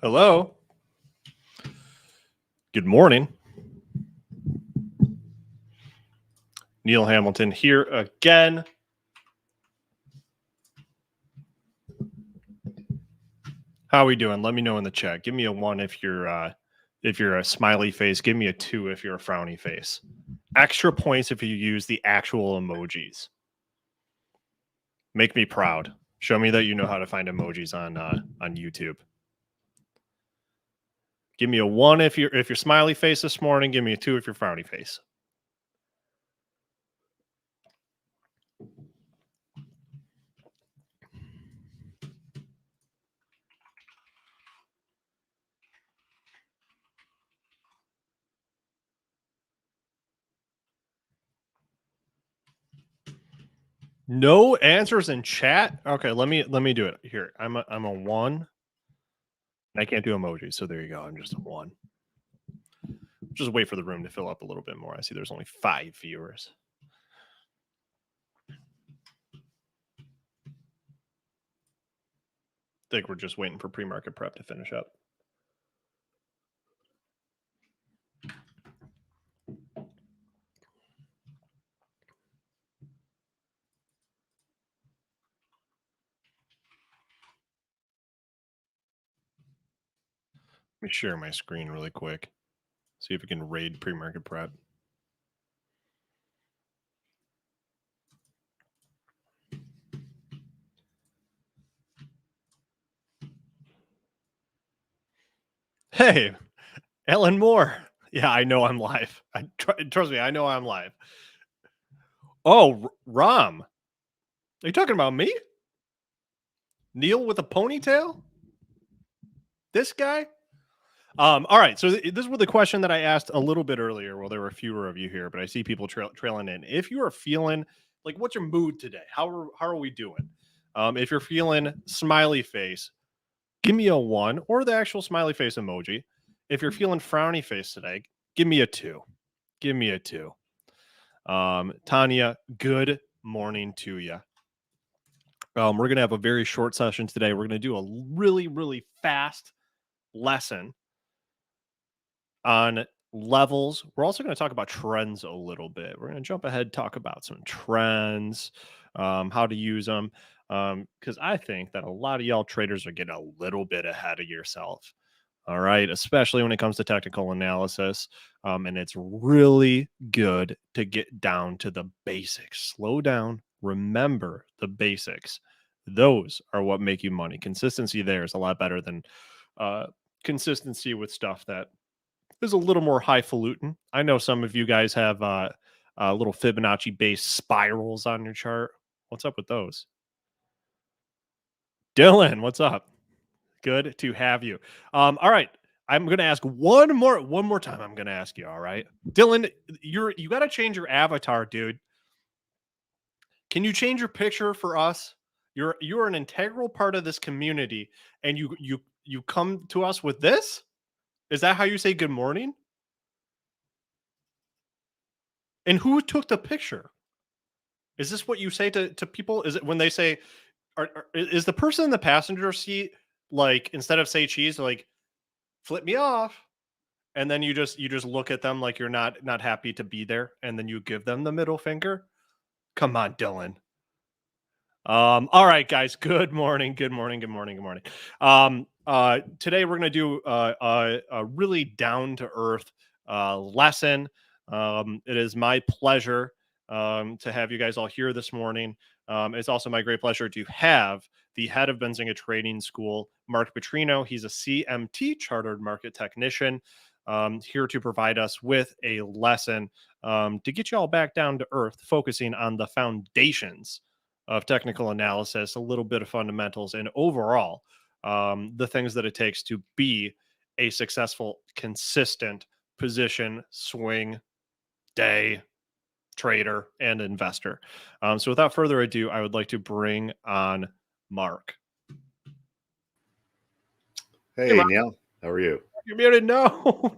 Hello. Good morning. Neil Hamilton here again. How are we doing? Let me know in the chat. Give me a 1 if you're a smiley face. Give me a 2 if you're a frowny face. Extra points if you use the actual emojis. Make me proud. Show me that you know how to find emojis on YouTube. Give me a 1 if you're smiley face this morning. Give me a 2 if you're frowny face. No answers in chat. Okay, let me do it here. I'm a 1. I can't do emojis, so there you go. I'm just a 1. Just wait for the room to fill up a little bit more. I see there's only 5 viewers. I think we're just waiting for pre-market prep to finish up. Let me share my screen really quick. See if we can raid pre-market prep. Hey, Ellen Moore. Yeah, I know I'm live. Trust me, I know I'm live. Oh, Rom. Are you talking about me? Neil with a ponytail? This guy? All right. So this was the question that I asked a little bit earlier. Well, there were fewer of you here, but I see people trailing in. If you are feeling like, what's your mood today? How are we doing? If you're feeling smiley face, give me a 1 or the actual smiley face emoji. If you're feeling frowny face today, give me a 2. Give me a 2. Tanya, good morning to you. We're going to have a very short session today. We're going to do a really, really fast lesson on levels. We're also going to talk about trends a little bit. We're going to jump ahead, talk about some trends, how to use them. Because I think that a lot of y'all traders are getting a little bit ahead of yourself. All right, especially when it comes to technical analysis. And it's really good to get down to the basics. Slow down. Remember the basics. Those are what make you money. Consistency there is a lot better than consistency with stuff that is a little more highfalutin. I know some of you guys have little Fibonacci-based spirals on your chart. What's up with those? Dylan, what's up? Good to have you. All right. I'm going to ask one more time. I'm going to ask you. All right, Dylan, you got to change your avatar, dude. Can you change your picture for us? You're an integral part of this community, and you come to us with this? Is that how you say good morning? And who took the picture? Is this what you say to people? Is it when they say, is the person in the passenger seat, like, instead of say cheese, like, flip me off? And then you just look at them like you're not happy to be there, and then you give them the middle finger? Come on, Dylan. All right, guys. Good morning. Good morning. Good morning. Good morning. Today we're gonna do a really down to earth lesson. It is my pleasure to have you guys all here this morning. It's also my great pleasure to have the head of Benzinga Trading School, Mark Putrino. He's a CMT chartered market technician, here to provide us with a lesson to get you all back down to earth, focusing on the foundations of technical analysis, a little bit of fundamentals, and overall the things that it takes to be a successful, consistent position swing day trader and investor. So without further ado, I would like to bring on Mark. Hey Mark. Neil, how are you? You're muted. No.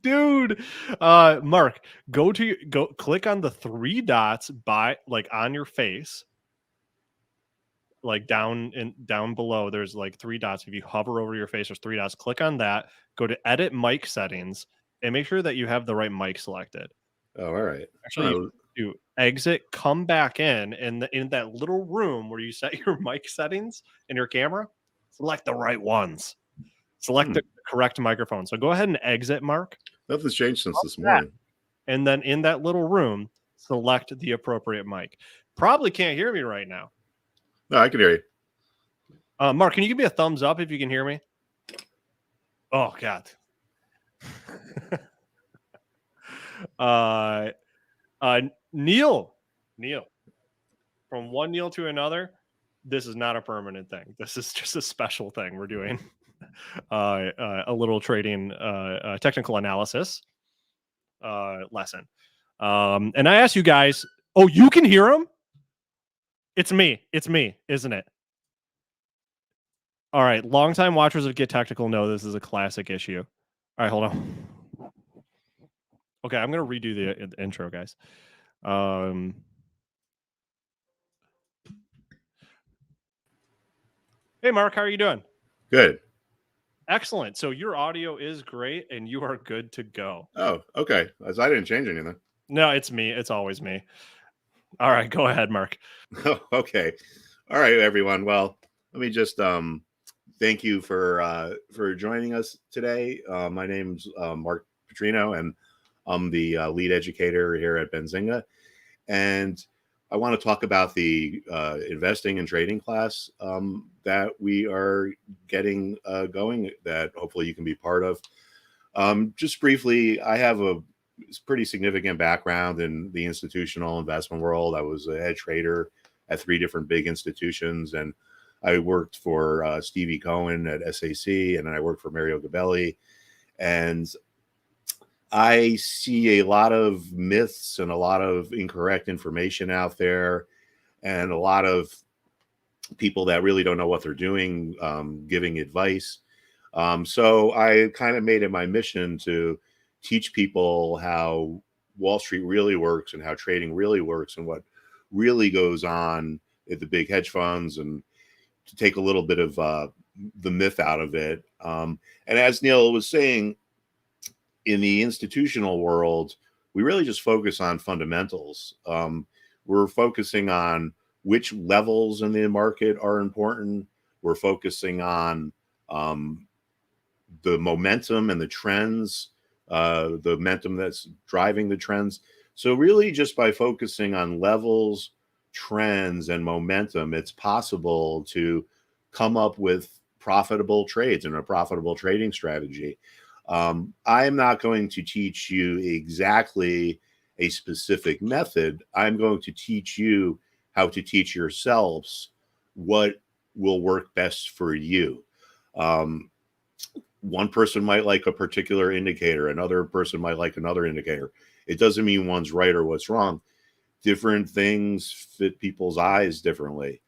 Dude, Mark, go click on the 3 dots on your face, like down below, there's like 3 dots. If you hover over your face, there's 3 dots. Click on that, go to edit mic settings, and make sure that you have the right mic selected. Oh, all right. Actually, you exit, come back in that little room where you set your mic settings and your camera, select the right ones. Select the correct microphone. So go ahead and exit, Mark. Nothing's changed since this morning. And then in that little room, select the appropriate mic. Probably can't hear me right now. No, I can hear you. Mark, can you give me a thumbs up if you can hear me? Oh, God. Neil, from one Neil to another, this is not a permanent thing. This is just a special thing we're doing. A little trading technical analysis lesson. And I asked you guys, oh, you can hear him? It's me, isn't it? All right, longtime watchers of Get Technical know this is a classic issue. All right, hold on. Okay, I'm going to redo the intro, guys. Hey, Mark, how are you doing? Good. Excellent. So your audio is great, and you are good to go. Oh, okay. As I didn't change anything. No, it's me. It's always me. All right, go ahead, Mark. Oh, okay. All right, everyone. Well, let me just thank you for joining us today. My name's Mark Putrino, and I'm the lead educator here at Benzinga. And I want to talk about the investing and trading class that we are getting going, that hopefully you can be part of. Just briefly, I have a pretty significant background in the institutional investment world. I was a head trader at 3 different big institutions, and I worked for Stevie Cohen at SAC, and then I worked for Mario Gabelli. And I see a lot of myths and a lot of incorrect information out there, and a lot of people that really don't know what they're doing, giving advice. So I kind of made it my mission to teach people how Wall Street really works and how trading really works and what really goes on at the big hedge funds, and to take a little bit of the myth out of it. And as Neil was saying, in the institutional world, we really just focus on fundamentals. We're focusing on which levels in the market are important. We're focusing on the momentum and the trends, the momentum that's driving the trends. So really just by focusing on levels, trends, and momentum, it's possible to come up with profitable trades and a profitable trading strategy. I'm not going to teach you exactly a specific method. I'm going to teach you how to teach yourselves what will work best for you. One person might like a particular indicator, another person might like another indicator. It doesn't mean one's right or what's wrong. Different things fit people's eyes differently.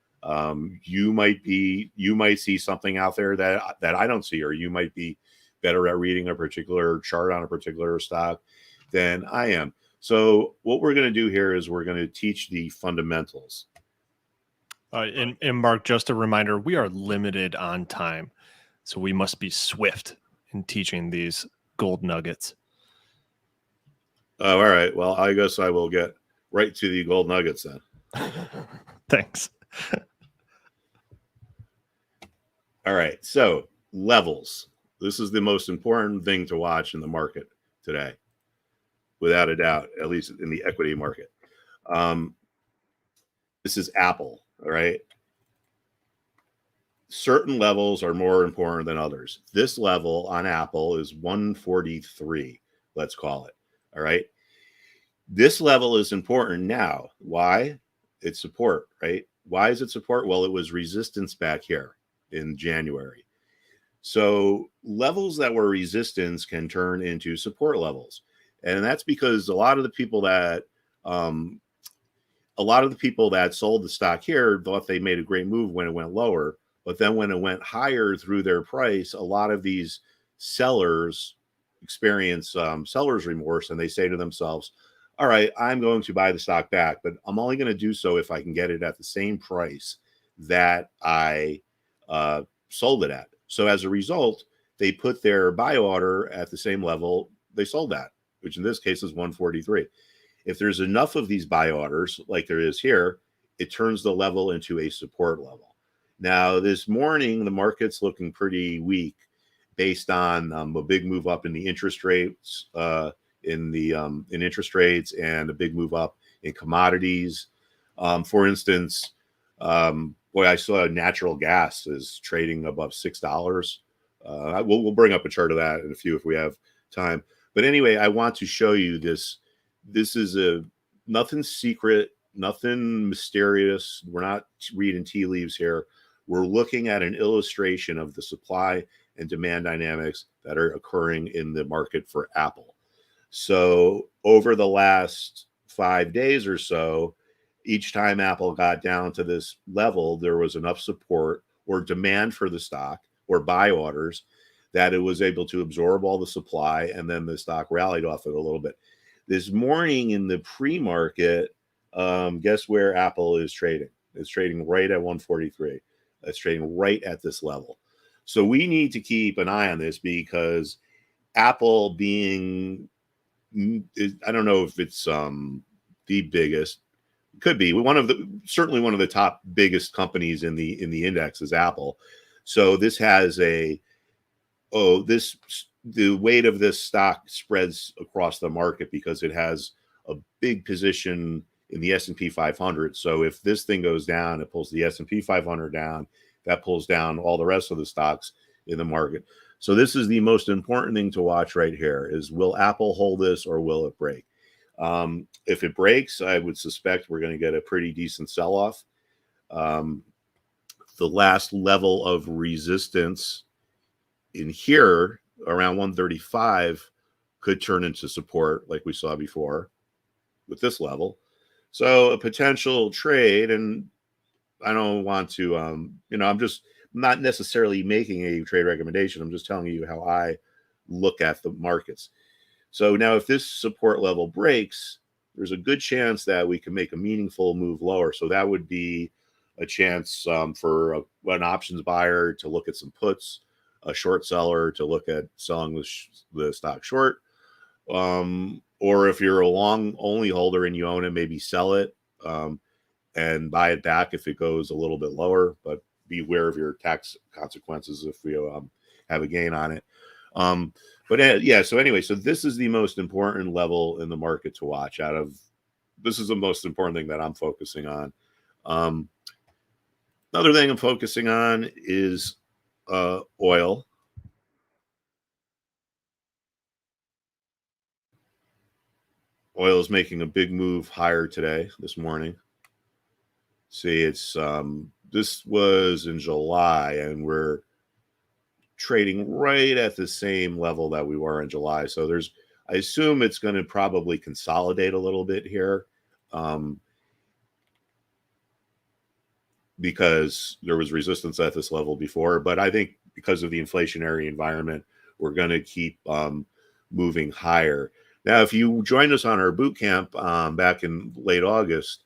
You might see something out there that I don't see, or you might be better at reading a particular chart on a particular stock than I am. So what we're going to do here is we're going to teach the fundamentals. And Mark, just a reminder, we are limited on time, so we must be swift in teaching these gold nuggets. Oh, all right. Well, I guess I will get right to the gold nuggets then. Thanks. All right. So levels. This is the most important thing to watch in the market today, without a doubt, at least in the equity market. This is Apple, all right? Certain levels are more important than others. This level on Apple is 143, let's call it, all right? This level is important now. Why? It's support, right? Why is it support? Well, it was resistance back here in January. So levels that were resistance can turn into support levels. And that's because a lot of the people that sold the stock here thought they made a great move when it went lower. But then when it went higher through their price, a lot of these sellers experience seller's remorse, and they say to themselves, all right, I'm going to buy the stock back, but I'm only going to do so if I can get it at the same price that I sold it at. So as a result, they put their buy order at the same level they sold at, which in this case is 143. If there's enough of these buy orders, like there is here, it turns the level into a support level. Now, this morning, the market's looking pretty weak based on a big move up in the interest rates, in interest rates, and a big move up in commodities. For instance, boy, I saw natural gas is trading above $6. We'll bring up a chart of that in a few if we have time. But anyway, I want to show you this. This is nothing secret, nothing mysterious. We're not reading tea leaves here. We're looking at an illustration of the supply and demand dynamics that are occurring in the market for Apple. So over the last 5 days or so, each time Apple got down to this level, there was enough support or demand for the stock or buy orders that it was able to absorb all the supply, and then the stock rallied off it a little bit. This morning in the pre-market, guess where Apple is trading? It's trading right at 143. It's trading right at this level. So we need to keep an eye on this, because Apple being, I don't know if it's the biggest, could be certainly one of the top biggest companies in the index is Apple. So this has the weight of this stock spreads across the market because it has a big position in the S&P 500. So if this thing goes down, it pulls the S&P 500 down. That pulls down all the rest of the stocks in the market. So this is the most important thing to watch right here: is will Apple hold this or will it break? If it breaks, I would suspect we're going to get a pretty decent sell-off. The last level of resistance in here around 135 could turn into support, like we saw before with this level. So a potential trade, and I don't want to, I'm just not necessarily making a trade recommendation. I'm just telling you how I look at the markets. So now if this support level breaks, there's a good chance that we can make a meaningful move lower. So that would be a chance for an options buyer to look at some puts, a short seller to look at selling the stock short. Or if you're a long only holder and you own it, maybe sell it and buy it back if it goes a little bit lower, but beware of your tax consequences if you have a gain on it. So anyway, so this is the most important level in the market to watch. This is the most important thing that I'm focusing on. Another thing I'm focusing on is oil. Oil is making a big move higher this morning. See, it's this was in July, and we're trading right at the same level that we were in July. So I assume it's going to probably consolidate a little bit here, because there was resistance at this level before. But I think because of the inflationary environment, we're going to keep moving higher. Now, if you joined us on our boot camp back in late August,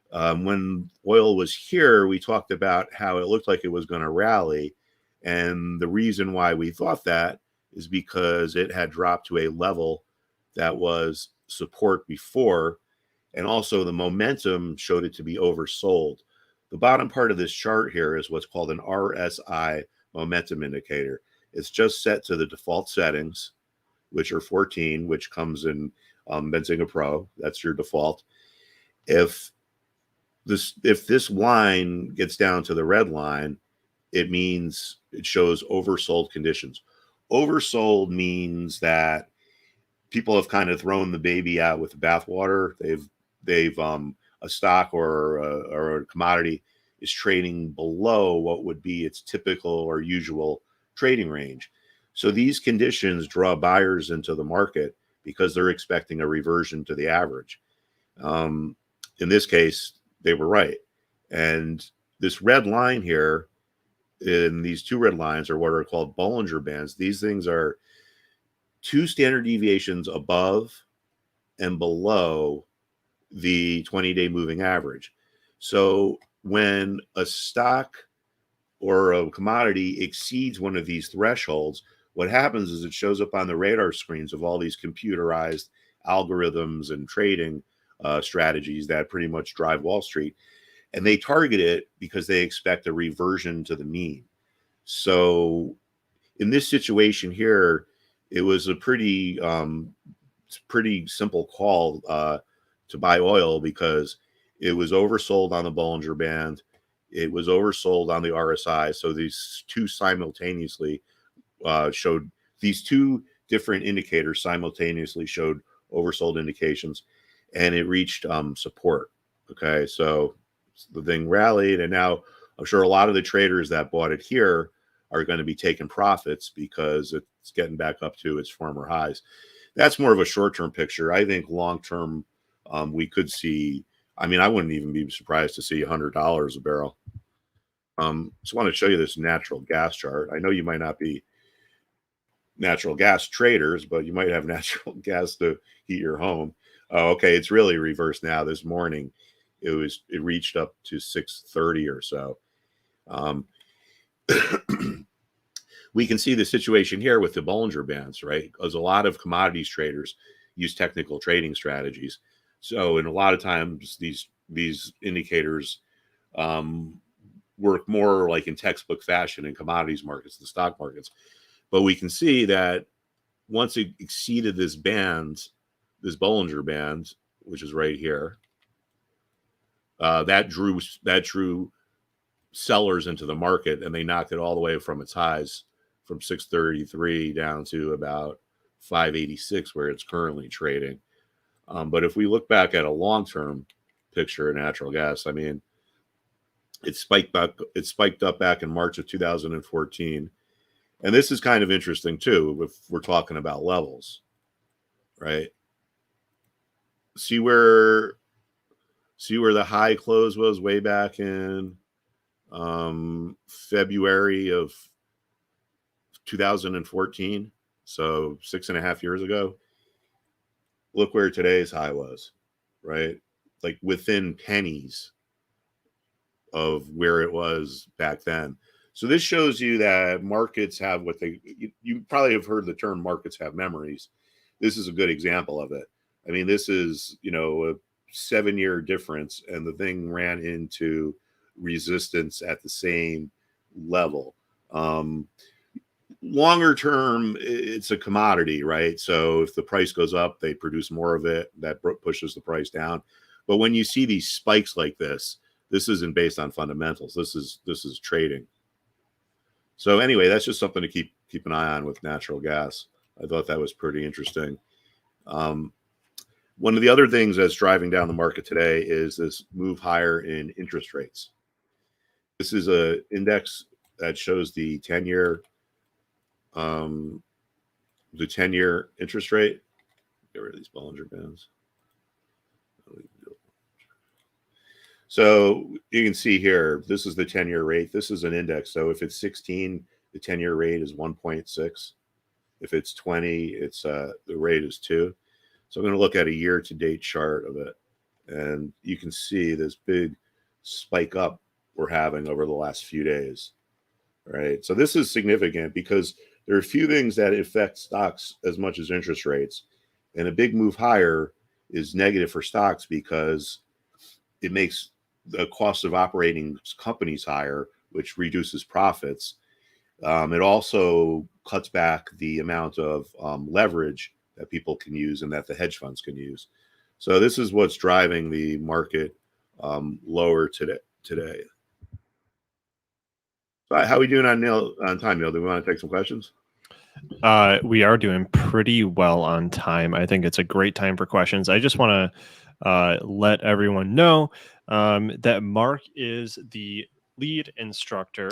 when oil was here, we talked about how it looked like it was going to rally. And the reason why we thought that is because it had dropped to a level that was support before. And also the momentum showed it to be oversold. The bottom part of this chart here is what's called an RSI momentum indicator. It's just set to the default settings, which are 14, which comes in Benzinga Pro. That's your default. If this line gets down to the red line, it means it shows oversold conditions. Oversold means that people have kind of thrown the baby out with the bathwater. They've a stock or a commodity is trading below what would be its typical or usual trading range. So these conditions draw buyers into the market because they're expecting a reversion to the average. In this case, they were right. And this red line here, in these two red lines, are what are called Bollinger Bands. These things are 2 standard deviations above and below the 20-day moving average. So when a stock or a commodity exceeds one of these thresholds, what happens is it shows up on the radar screens of all these computerized algorithms and trading strategies that pretty much drive Wall Street. And they target it because they expect a reversion to the mean. So in this situation here, it was a pretty simple call to buy oil because it was oversold on the Bollinger Band. It was oversold on the RSI. So these two simultaneously showed, these two different indicators simultaneously showed oversold indications, and it reached support. Okay, so the thing rallied, and now I'm sure a lot of the traders that bought it here are going to be taking profits because it's getting back up to its former highs. That's more of a short-term picture. I think long-term, we could see, I mean, I wouldn't even be surprised to see $100 a barrel. Just want to show you this natural gas chart. I know you might not be natural gas traders, but you might have natural gas to heat your home. Oh, okay, it's really reversed now. This morning, it reached up to 630 or so. We can see the situation here with the Bollinger Bands, right? Because a lot of commodities traders use technical trading strategies. So, in a lot of times, these indicators work more like in textbook fashion in commodities markets, the stock markets. But we can see that once it exceeded this band, this Bollinger Band, which is right here, that drew sellers into the market, and they knocked it all the way from its highs from 633 down to about 586, where it's currently trading. But if we look back at a long-term picture of natural gas, I mean, it spiked up back in March of 2014. And this is kind of interesting too, if we're talking about levels, right? See where the high close was way back in February of 2014, so 6.5 years ago. Look where today's high was, right? Like within pennies of where it was back then. So this shows you that markets have what you probably have heard the term markets have memories. This is a good example of it. I mean, this is, a 7-year difference, and the thing ran into resistance at the same level. Longer term, it's a commodity, right? So if the price goes up, they produce more of it. That pushes the price down. But when you see these spikes like this isn't based on fundamentals. This is trading. So anyway, that's just something to keep an eye on with natural gas. I thought that was pretty interesting. One of the other things that's driving down the market today is this move higher in interest rates. This is an index that shows the 10-year interest rate. Get rid of these Bollinger Bands. So you can see here, this is the 10-year rate. This is an index. So if it's 16, the 10-year rate is 1.6. If it's 20, it's the rate is 2. So I'm going to look at a year-to-date chart of it, and you can see this big spike up we're having over the last few days, right? So this is significant because there are a few things that affect stocks as much as interest rates, and a big move higher is negative for stocks because it makes the cost of operating companies higher, which reduces profits. It also cuts back the amount of leverage that people can use and that the hedge funds can use. So this is what's driving the market lower today. So how are we doing on time, Neil? Do we want to take some questions? We are doing pretty well on time. I think it's a great time for questions. I just want to let everyone know that Mark is the lead instructor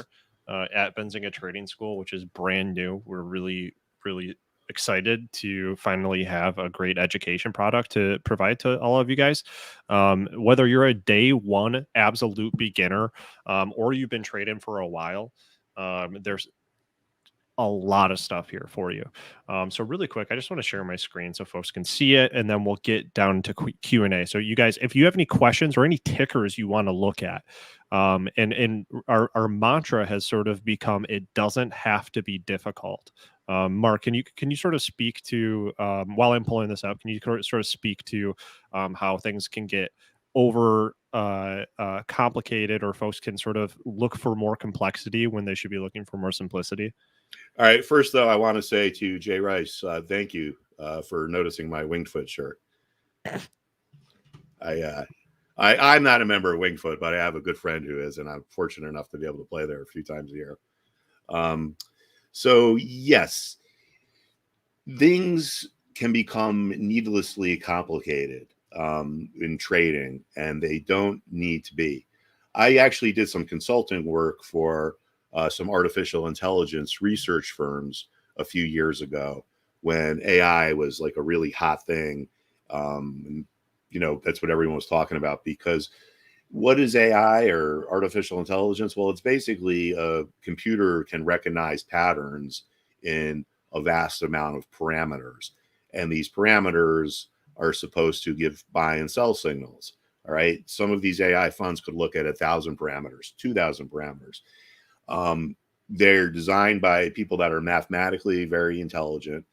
at Benzinga Trading School, which is brand new. We're really, really excited to finally have a great education product to provide to all of you guys. Whether you're a day one absolute beginner or you've been trading for a while, there's a lot of stuff here for you. So really quick, I just want to share my screen so folks can see it, and then we'll get down to Q&A. So you guys, if you have any questions or any tickers you want to look at, and our mantra has sort of become, it doesn't have to be difficult. Mark, can you sort of speak to, while I'm pulling this up, can you sort of speak to how things can get over complicated, or folks can sort of look for more complexity when they should be looking for more simplicity? All right. First, though, I want to say to Jay Rice, thank you for noticing my Wingfoot shirt. I'm not a member of Wingfoot, but I have a good friend who is, and I'm fortunate enough to be able to play there a few times a year. So yes, things can become needlessly complicated in trading, and they don't need to be. I actually did some consulting work for some artificial intelligence research firms a few years ago when AI was like a really hot thing. And, that's what everyone was talking about, because what is AI or artificial intelligence? Well, it's basically a computer can recognize patterns in a vast amount of parameters. And these parameters are supposed to give buy and sell signals. All right. Some of these AI funds could look at 1,000 parameters, 2,000 parameters. They're designed by people that are mathematically very intelligent.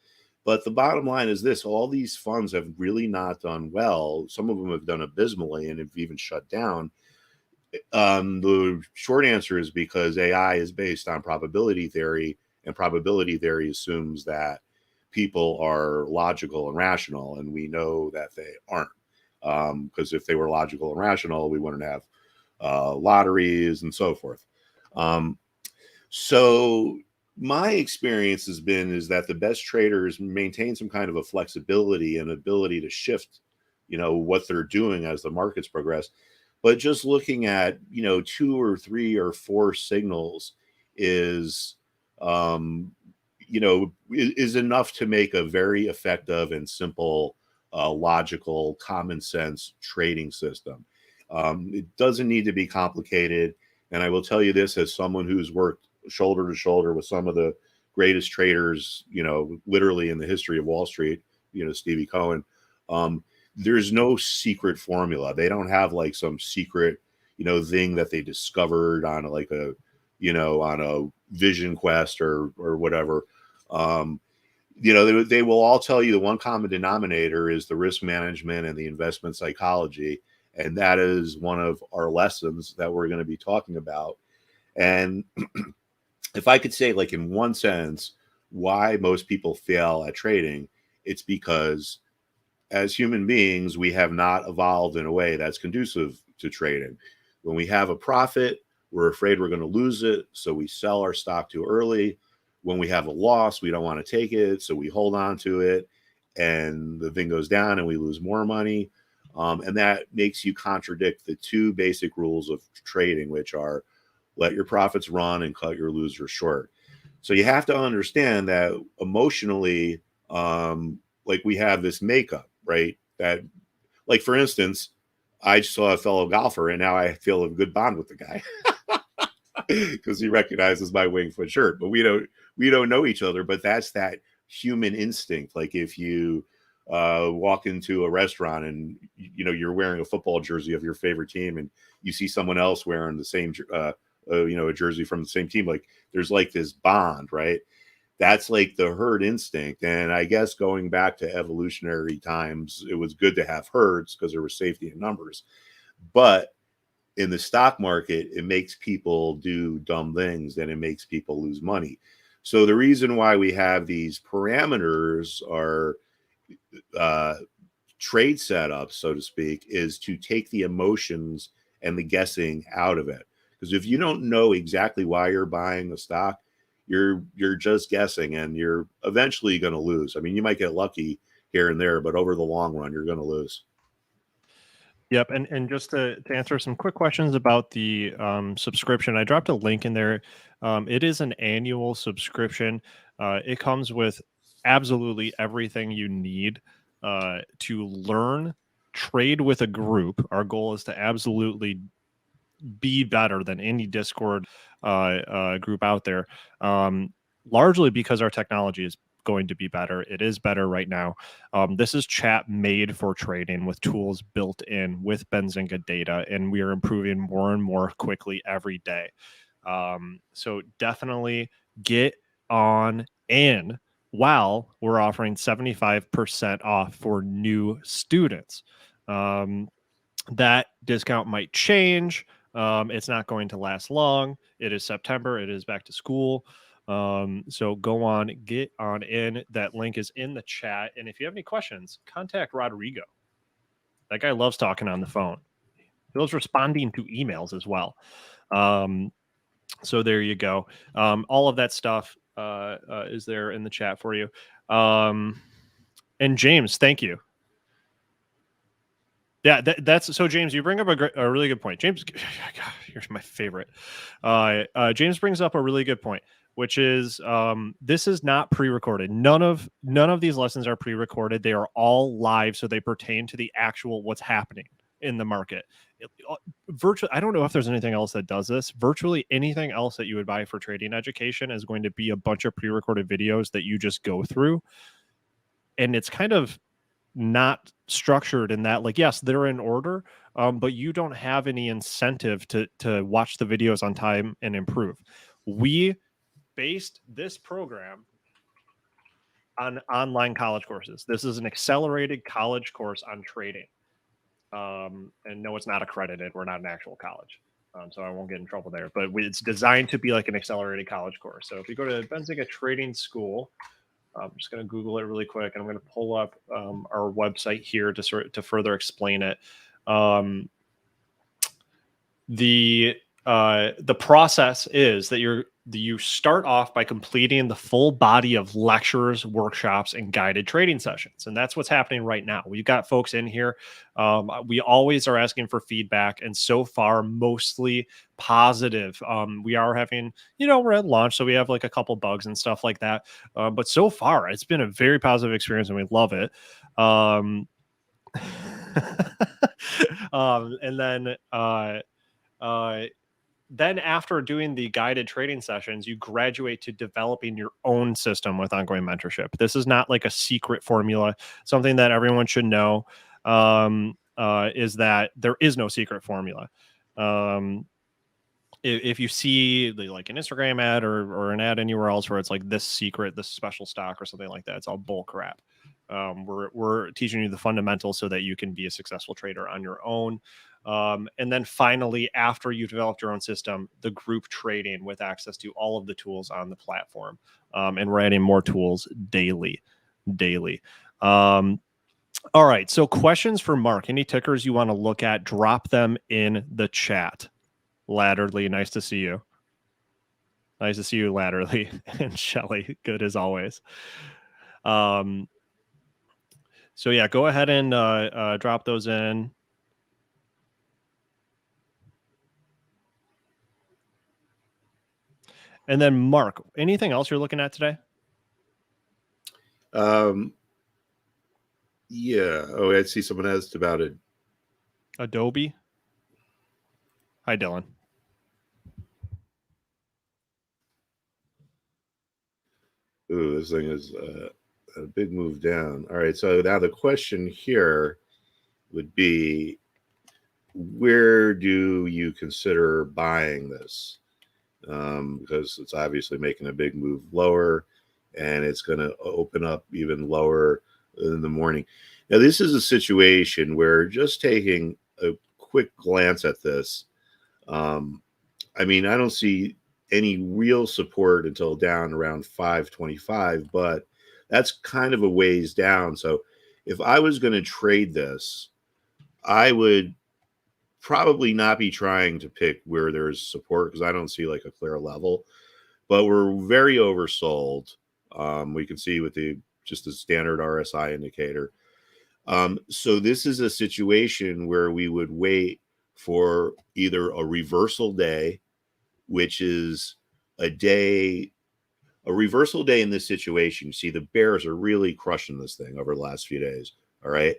But the bottom line is this: all these funds have really not done well. Some of them have done abysmally and have even shut down. The short answer is because AI is based on probability theory, and probability theory assumes that people are logical and rational, and we know that they aren't. Because if they were logical and rational, we wouldn't have lotteries and so forth. So my experience has been is that the best traders maintain some kind of a flexibility and ability to shift, what they're doing as the markets progress. But just looking at, 2 or 3 or 4 signals is, is enough to make a very effective and simple, logical, common sense trading system. It doesn't need to be complicated. And I will tell you this, as someone who's worked shoulder to shoulder with some of the greatest traders, literally in the history of Wall Street, Stevie Cohen, there's no secret formula. They don't have like some secret, thing that they discovered on like a, on a vision quest or whatever. They will all tell you the one common denominator is the risk management and the investment psychology. And that is one of our lessons that we're going to be talking about. And if I could say, like, in one sentence, why most people fail at trading, it's because as human beings, we have not evolved in a way that's conducive to trading. When we have a profit, we're afraid we're going to lose it, so we sell our stock too early. When we have a loss, we don't want to take it, so we hold on to it, and the thing goes down and we lose more money. And that makes you contradict the 2 basic rules of trading, which are let your profits run and cut your losers short. So you have to understand that emotionally, like, we have this makeup, right? That, like, for instance, I saw a fellow golfer and now I feel a good bond with the guy because he recognizes my Wingfoot shirt, but we don't know each other. But that's that human instinct. Like, if you walk into a restaurant and you're wearing a football jersey of your favorite team and you see someone else wearing the same a jersey from the same team, like, there's like this bond, right? That's like the herd instinct. And I guess going back to evolutionary times, it was good to have herds because there was safety in numbers. But in the stock market, it makes people do dumb things and it makes people lose money. So the reason why we have these parameters are trade setups, so to speak, is to take the emotions and the guessing out of it. Because if you don't know exactly why you're buying a stock, you're just guessing, and you're eventually going to lose. I mean, you might get lucky here and there, but over the long run, you're going to lose. Yep, and just to answer some quick questions about the subscription, I dropped a link in there. It is an annual subscription. It comes with absolutely everything you need to learn, trade with a group. Our goal is to absolutely be better than any Discord group out there. largely because our technology is going to be better. It is better right now. This is chat made for trading with tools built in with Benzinga data, and we are improving more and more quickly every day. So definitely get on in while we're offering 75% off for new students. That discount might change. It's not going to last long. It is September. It is back to school. So go on, get on in. That link is in the chat. And if you have any questions, contact Rodrigo. That guy loves talking on the phone. He loves responding to emails as well. So there you go. All of that stuff is there in the chat for you. And James, thank you. Yeah, that's so. James, you bring up a really good point. James, you're my favorite. James brings up a really good point, which is this is not pre-recorded. None of these lessons are pre-recorded. They are all live, so they pertain to the actual what's happening in the market. Virtually, I don't know if there's anything else that does this. Virtually anything else that you would buy for trading education is going to be a bunch of pre-recorded videos that you just go through, and it's kind of not structured in that, like, yes, they're in order, but you don't have any incentive to watch the videos on time and improve. We based this program on online college courses. This is an accelerated college course on trading. And no, it's not accredited. We're not an actual college. So I won't get in trouble there, but it's designed to be like an accelerated college course. So if you go to Benzinga Trading School, I'm just going to Google it really quick, and I'm going to pull up our website here to further explain it. The process is that you start off by completing the full body of lectures, workshops, and guided trading sessions, and that's what's happening right now. We've got folks in here. We always are asking for feedback, and so far mostly positive. We are having, we're at launch, so we have like a couple bugs and stuff like that, but so far it's been a very positive experience, and we love it. And then after doing the guided trading sessions, you graduate to developing your own system with ongoing mentorship. This is not like a secret formula. Something that everyone should know is that there is no secret formula. If you see like an Instagram ad or an ad anywhere else where it's like this secret, this special stock or something like that, it's all bull crap. We're teaching you the fundamentals so that you can be a successful trader on your own. And then finally, after you've developed your own system, the group trading with access to all of the tools on the platform. And we're adding more tools daily. All right. So questions for Mark. Any tickers you want to look at, drop them in the chat. Latterly, nice to see you. Nice to see you, Latterly. And Shelly, good as always. So yeah, go ahead and drop those in. And then Mark, anything else you're looking at today? Yeah. Oh, I see someone asked about it. Adobe. Hi, Dylan. Ooh, this thing is a big move down. All right. So now the question here would be, where do you consider buying this? Because it's obviously making a big move lower, and it's going to open up even lower in the morning. Now, this is a situation where just taking a quick glance at this, I mean, I don't see any real support until down around 525, but that's kind of a ways down. So if I was going to trade this, I would probably not be trying to pick where there's support, because I don't see like a clear level, but we're very oversold. We can see with just the standard RSI indicator. So this is a situation where we would wait for either a reversal day, which is a reversal day in this situation. You see the bears are really crushing this thing over the last few days. All right.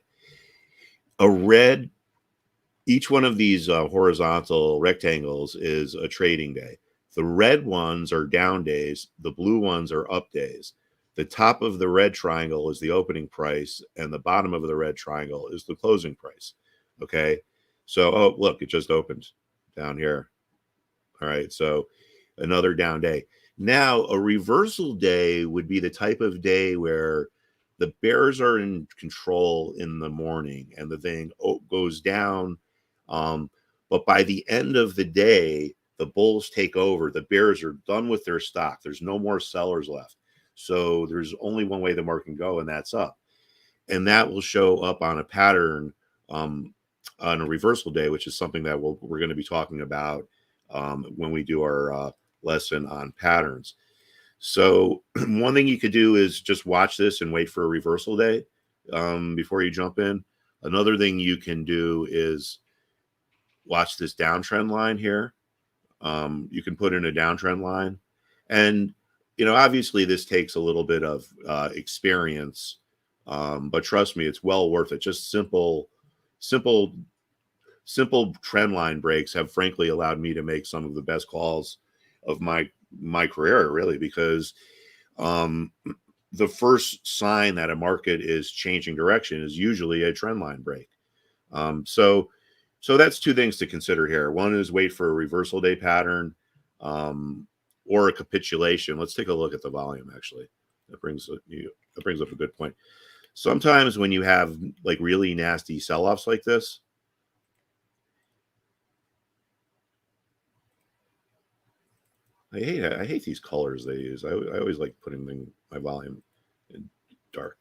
Each one of these horizontal rectangles is a trading day. The red ones are down days. The blue ones are up days. The top of the red triangle is the opening price, and the bottom of the red triangle is the closing price. Okay. So, oh, look, it just opened down here. All right. So another down day. Now, a reversal day would be the type of day where the bears are in control in the morning and the thing goes down. But by the end of the day, the bulls take over. The bears are done with their stock. There's no more sellers left. So there's only one way the market can go, and that's up. And that will show up on a pattern on a reversal day, which is something that we're going to be talking about when we do our lesson on patterns. So one thing you could do is just watch this and wait for a reversal day before you jump in. Another thing you can do is watch this downtrend line here. You can put in a downtrend line. And, you know, obviously this takes a little bit of experience, but trust me, it's well worth it. Just simple trend line breaks have frankly allowed me to make some of the best calls of my career, really, because the first sign that a market is changing direction is usually a trend line break. So that's two things to consider here. One is wait for a reversal day pattern or a capitulation. Let's take a look at the volume, actually. That brings up a good point. Sometimes when you have like really nasty sell-offs like this, I hate these colors they use. I always like putting my volume in dark.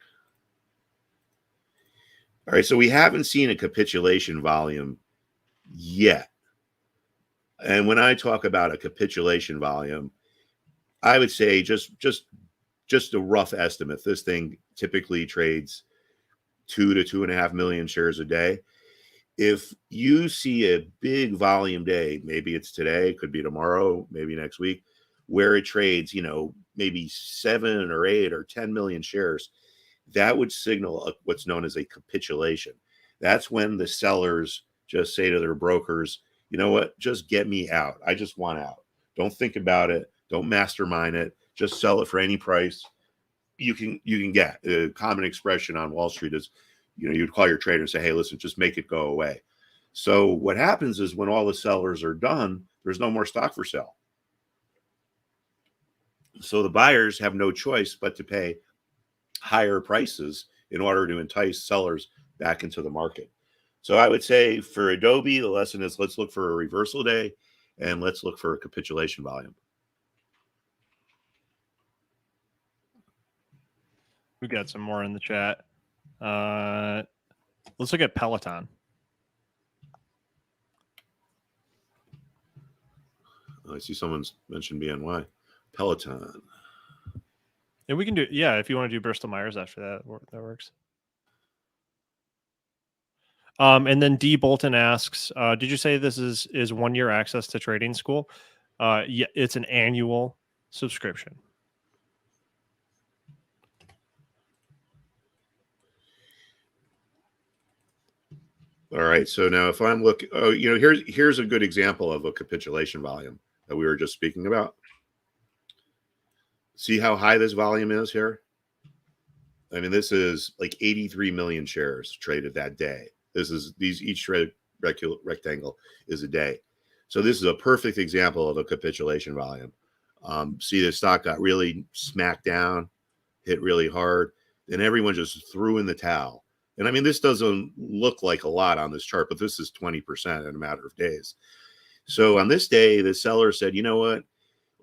All right, so we haven't seen a capitulation volume yet. And when I talk about a capitulation volume, I would say just a rough estimate. This thing typically trades 2 to 2.5 million shares a day. If you see a big volume day, maybe it's today, could be tomorrow, maybe next week, where it trades, you know, maybe 7 or 8 or 10 million shares, that would signal what's known as a capitulation. That's when the sellers just say to their brokers, you know what, just get me out. I just want out. Don't think about it. Don't mastermind it. Just sell it for any price you can get. A common expression on Wall Street is, you know, you'd call your trader and say, hey, listen, just make it go away. So what happens is when all the sellers are done, there's no more stock for sale. So the buyers have no choice but to pay higher prices in order to entice sellers back into the market. So I would say for Adobe, the lesson is let's look for a reversal day and let's look for a capitulation volume. We got some more in the chat. Let's look at Peloton. I see someone's mentioned BNY. Peloton. And we can do, yeah, if you want to do BristolMyers after that, that works. And then D Bolton asks, did you say this is 1 year access to trading school? Yeah, it's an annual subscription. All right. So now if I'm looking, oh, you know, here's a good example of a capitulation volume that we were just speaking about. See how high this volume is here? I mean, this is like 83 million shares traded that day. Each rectangle is a day. So this is a perfect example of a capitulation volume. See, the stock got really smacked down, hit really hard, and everyone just threw in the towel. And I mean, this doesn't look like a lot on this chart, but this is 20% in a matter of days. So on this day, the seller said, you know what?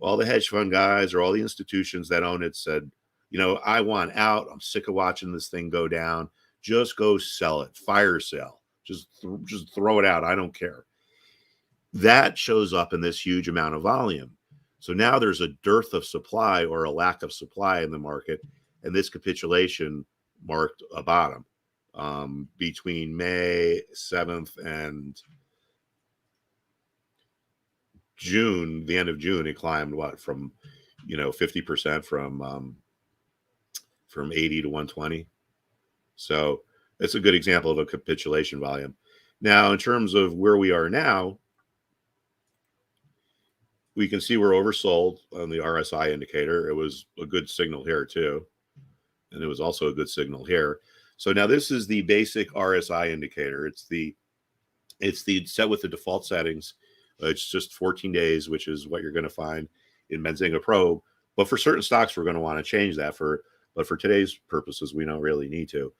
All the hedge fund guys or all the institutions that own it said, you know, I want out. I'm sick of watching this thing go down. Just go sell it. Fire sale. Just throw it out. I don't care. That shows up in this huge amount of volume. So now there's a dearth of supply or a lack of supply in the market. And this capitulation marked a bottom between May 7th and June, the end of June. It climbed from, 50% from 80 to 120. So it's a good example of a capitulation volume. Now, in terms of where we are now, we can see we're oversold on the RSI indicator. It was a good signal here too. And it was also a good signal here. So now this is the basic RSI indicator. It's the set with the default settings. It's just 14 days, which is what you're going to find in Benzinga Pro. But for certain stocks, we're going to want to change that but for today's purposes, we don't really need to.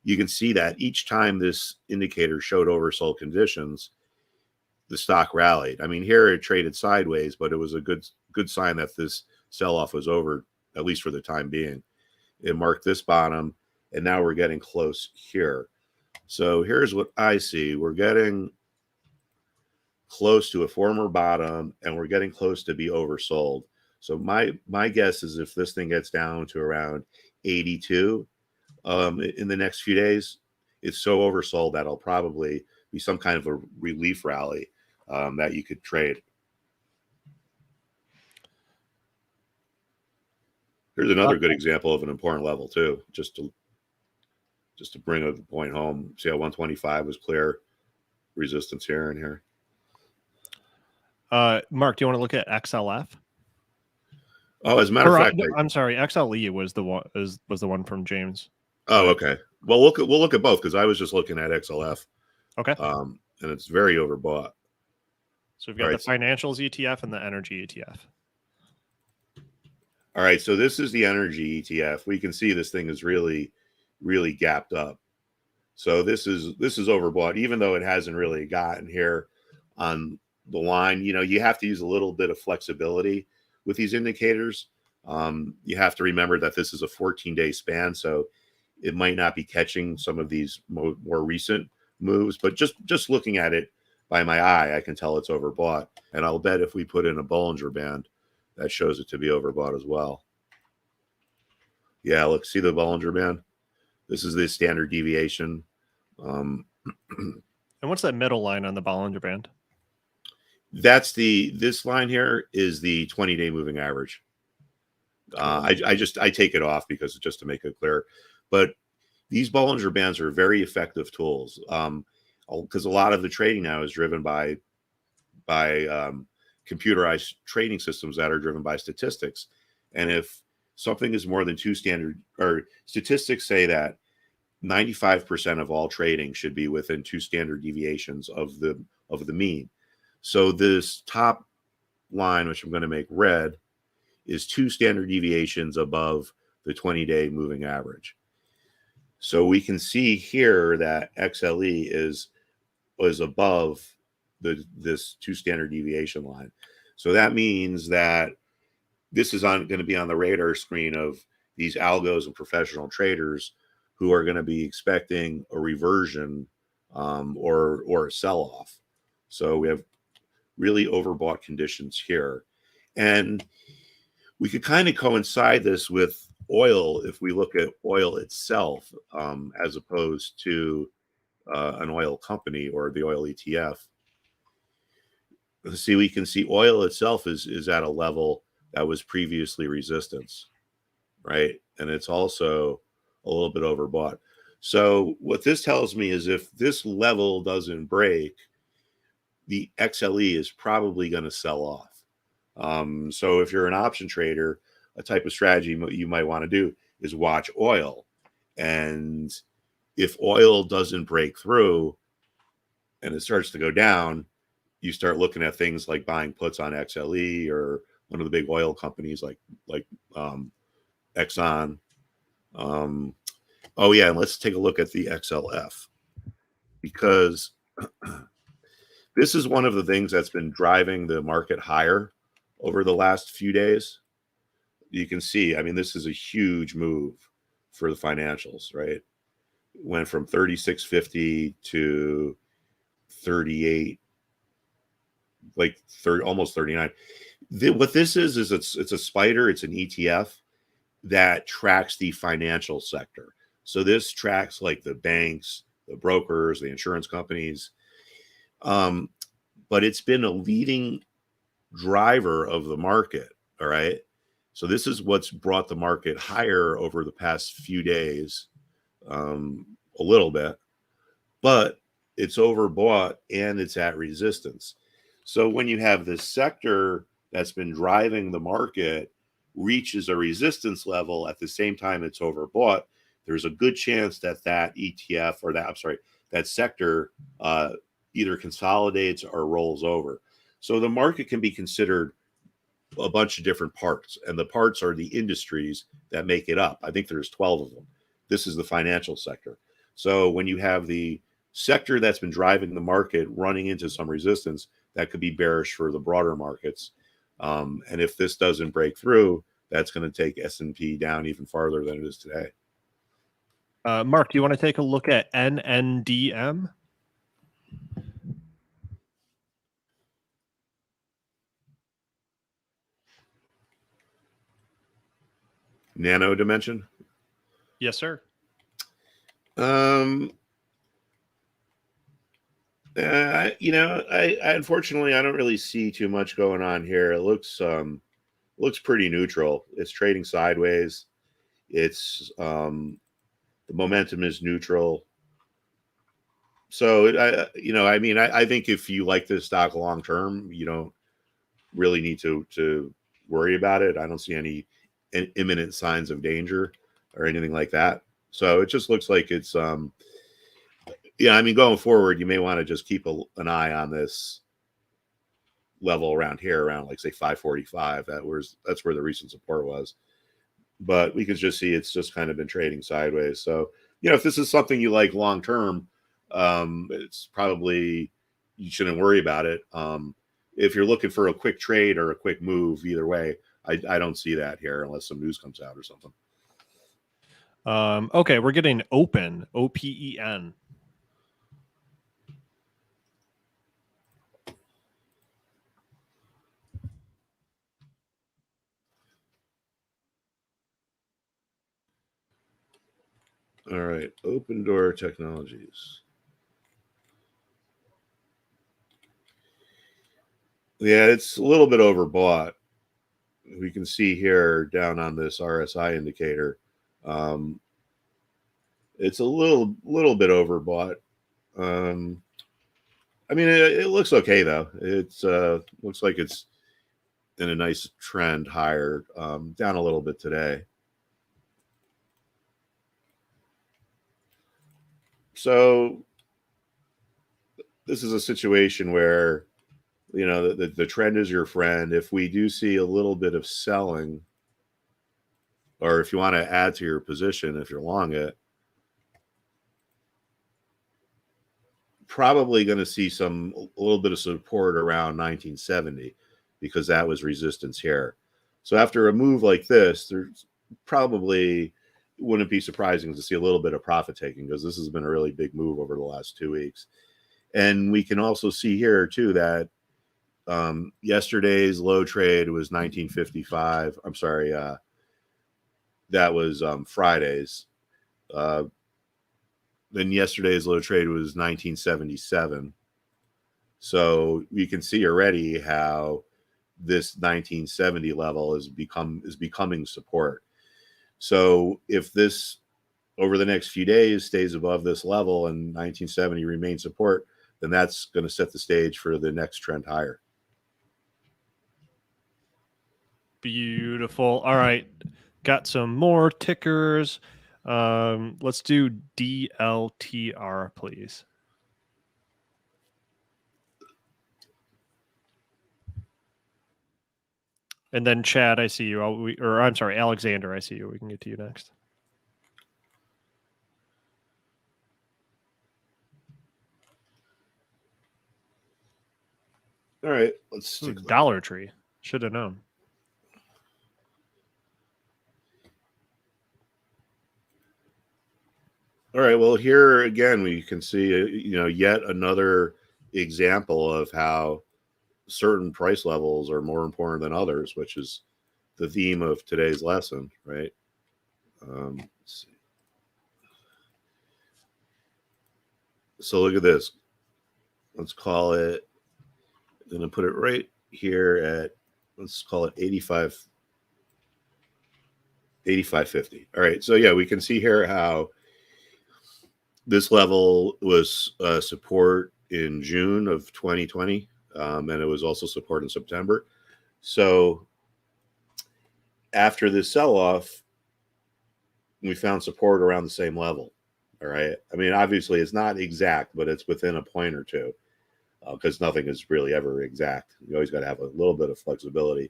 You can see that each time this indicator showed oversold conditions, the stock rallied. I mean, here it traded sideways, but it was a good sign that this sell-off was over, at least for the time being. It marked this bottom, and now we're getting close here. So here's what I see. We're getting close to a former bottom, and we're getting close to be oversold. So my guess is if this thing gets down to around 82 in the next few days, it's so oversold that it'll probably be some kind of a relief rally that you could trade. Here's another good example of an important level too, just to bring the point home. See how 125 was clear resistance here and here. Mark, do you want to look at XLF? Oh, as a matter of fact, I'm sorry, XLE was the one from James. Oh, okay. Well, we'll look at both because I was just looking at XLF. Okay. And it's very overbought. So we've got the financials ETF and the energy ETF. All right. So this is the energy ETF. We can see this thing is really, really gapped up. So this is overbought, even though it hasn't really gotten here on the line. You know, you have to use a little bit of flexibility with these indicators. You have to remember that this is a 14-day span, so it might not be catching some of these more recent moves, but just looking at it by my eye, I can tell it's overbought. And I'll bet if we put in a Bollinger Band, that shows it to be overbought as well. Yeah, look, see the Bollinger Band? This is the standard deviation. And what's that middle line on the Bollinger Band? That's this line here is the 20-day moving average. I take it off because just to make it clear. But these Bollinger Bands are very effective tools because a lot of the trading now is driven by computerized trading systems that are driven by statistics. And if something is more than two standard, or statistics say that 95% of all trading should be within 2 standard deviations of the mean. So this top line, which I'm going to make red, is 2 standard deviations above the 20-day moving average. So we can see here that XLE was above this 2 standard deviation line. So that means that this is going to be on the radar screen of these algos and professional traders who are going to be expecting a reversion or a sell-off. So we have really overbought conditions here. And we could kind of coincide this with oil if we look at oil itself as opposed to an oil company or the oil ETF. See, we can see oil itself is at a level that was previously resistance, right? And it's also a little bit overbought. So what this tells me is if this level doesn't break, the XLE is probably going to sell off. So if you're an option trader, a type of strategy you might want to do is watch oil. And if oil doesn't break through and it starts to go down, you start looking at things like buying puts on XLE or one of the big oil companies like Exxon. Oh yeah, and let's take a look at the XLF because this is one of the things that's been driving the market higher over the last few days. You can see, I mean, this is a huge move for the financials, right? It went from 36.50 to 38, like 30, almost 39. What this is it's a spider. It's an ETF that tracks the financial sector. So this tracks like the banks, the brokers, the insurance companies. But it's been a leading driver of the market. All right. So this is what's brought the market higher over the past few days, a little bit, but it's overbought and it's at resistance. So when you have this sector that's been driving the market reaches a resistance level at the same time it's overbought, there's a good chance that that ETF or that sector either consolidates or rolls over. So the market can be considered a bunch of different parts, and the parts are the industries that make it up. I think there's 12 of them. This is the financial sector. So when you have the sector that's been driving the market running into some resistance, that could be bearish for the broader markets. And if this doesn't break through, that's going to take S&P down even farther than it is today. Mark, do you want to take a look at NNDM? Nano dimension? Yes, sir. I unfortunately I don't really see too much going on here. It looks pretty neutral. It's trading sideways. It's the momentum is neutral. So I think if you like this stock long term, you don't really need to worry about it. I don't see any imminent signs of danger or anything like that. So it just looks like it's going forward, you may want to just keep an eye on this level around here, around like say 545. That's where the recent support was. But we can just see it's just kind of been trading sideways. So if this is something you like long term, it's probably you shouldn't worry about it. If you're looking for a quick trade or a quick move, either way, I don't see that here unless some news comes out or something. Okay, we're getting open, OPEN. All right, Open Door Technologies. Yeah, it's a little bit overbought. We can see here down on this RSI indicator, it's a little bit overbought. It looks okay though. It's looks like it's in a nice trend higher, down a little bit today. So this is a situation where the trend is your friend. If we do see a little bit of selling, or if you want to add to your position, if you're long it, probably going to see a little bit of support around 1970 because that was resistance here. So after a move like this, there's probably wouldn't be surprising to see a little bit of profit taking because this has been a really big move over the last 2 weeks. And we can also see here too that yesterday's low trade was 1955. I'm sorry, that was Friday's. Then yesterday's low trade was 1977. So you can see already how this 1970 level is becoming support. So if this over the next few days stays above this level and 1970 remains support, then that's going to set the stage for the next trend higher. Beautiful. All right. Got some more tickers. Let's do DLTR, please. And then Chad, I see you. I'm sorry, Alexander, I see you. We can get to you next. All right, let's see. Dollar Tree. Should have known. All right, well, here again, we can see, yet another example of how certain price levels are more important than others, which is the theme of today's lesson, right? Let's see. So look at this. Let's call it, I'm going to put it right here at, let's call it 85.50. All right, so yeah, we can see here how this level was support in June of 2020, and it was also support in September. So after this sell-off, we found support around the same level. All right. I mean, obviously it's not exact, but it's within a point or two, because nothing is really ever exact. You always got to have a little bit of flexibility.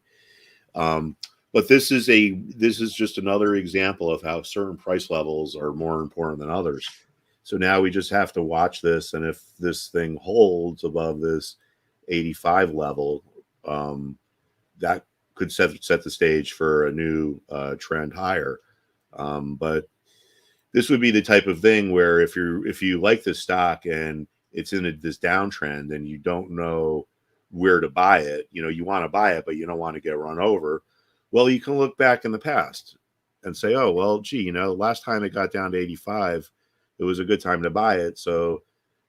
But this is just another example of how certain price levels are more important than others. So now we just have to watch this, and if this thing holds above this 85 level, that could set the stage for a new trend higher. But this would be the type of thing where if you like this stock and it's in this downtrend and you don't know where to buy it, you want to buy it, but you don't want to get run over. Well, you can look back in the past and say, oh, well, gee, last time it got down to 85, it was a good time to buy it. So